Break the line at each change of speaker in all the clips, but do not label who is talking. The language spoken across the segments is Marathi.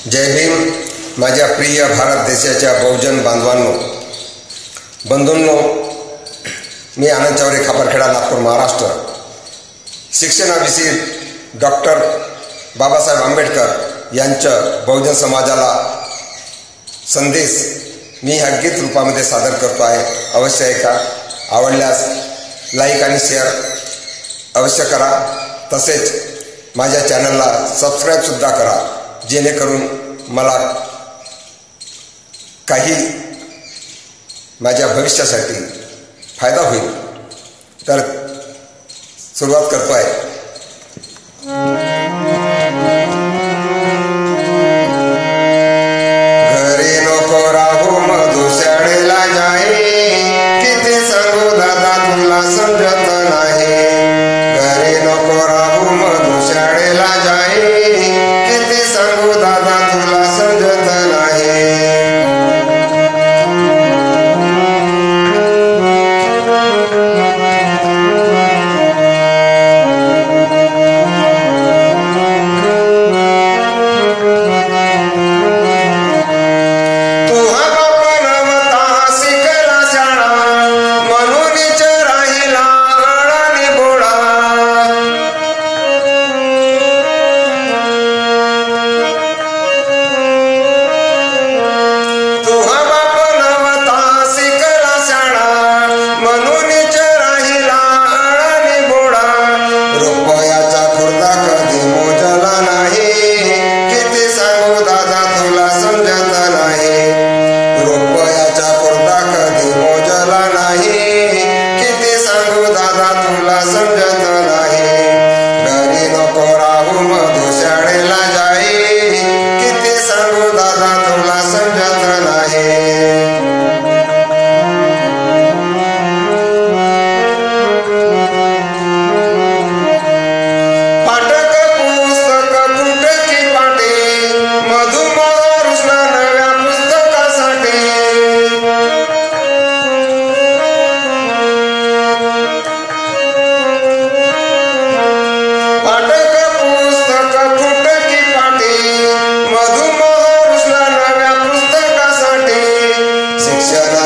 जय भीम. माझ्या प्रिय भारत देशाच्या बहुजन बंधूंनो, मी आनंद चौरे, खापरखेडा, नागपूर, महाराष्ट्र. शिक्षणाविषयी डॉक्टर बाबासाहेब आंबेडकर यांचं बहुजन समाजाला संदेश मी ह्या गीत रूपामध्ये सादर करतो आहे. अवश्य ऐका. आवडल्यास लाईक आणि शेअर अवश्य करा. तसेच माझ्या चॅनलला सबस्क्राईबसुद्धा करा, जेणेकरून मला काही माझ्या भविष्यासाठी फायदा होईल. तर सुरुवात करतो आहे. घरी नको राहू मधु शाळेला जाई, किती सांगू दादा तुला समजत नाही. घरी नको राहू मधु शाळेला जाई, किती सांगू दादा तुला समजत नाही.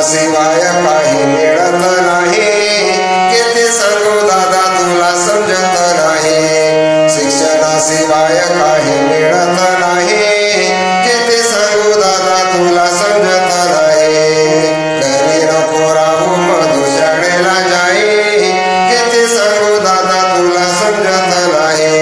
शिवाय काही मिळत नाही, किती सांगू दादा तुला समजत नाही. शिक्षणाशिवाय काही मिळत नाही, किती सांगू दादा तुला समजत नाही. घरी नको राहू मधु शाळेला जाई, किती सांगू दादा तुला समजत नाही.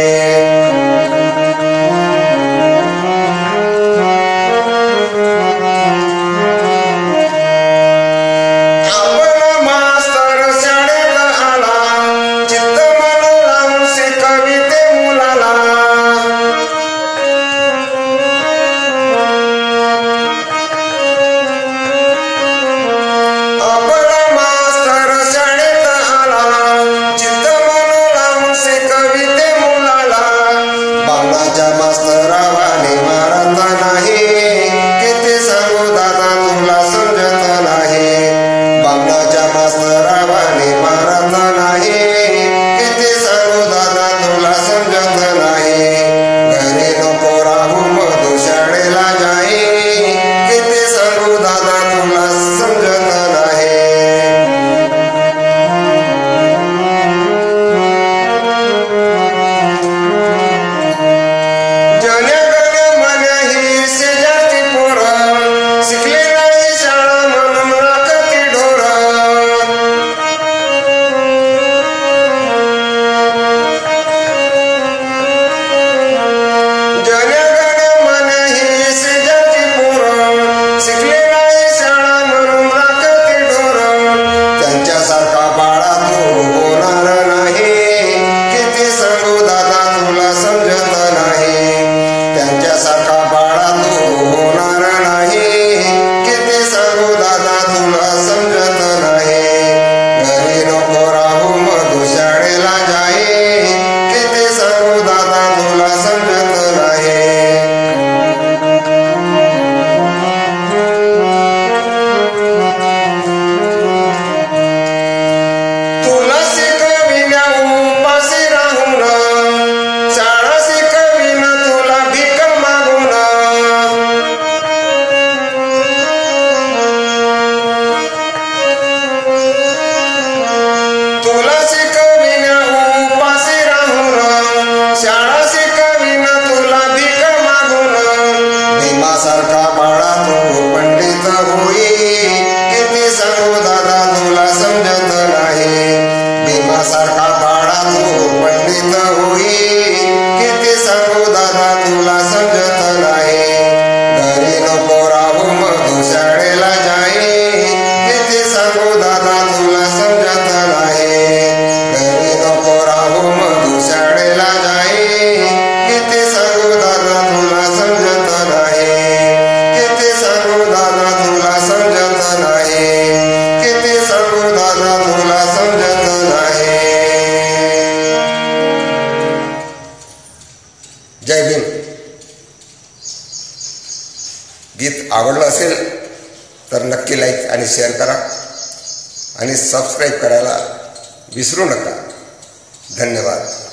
गीत आवडलं असेल तर नक्की लाईक आणि शेअर करा आणि सबस्क्राईब करायला विसरू नका. धन्यवाद.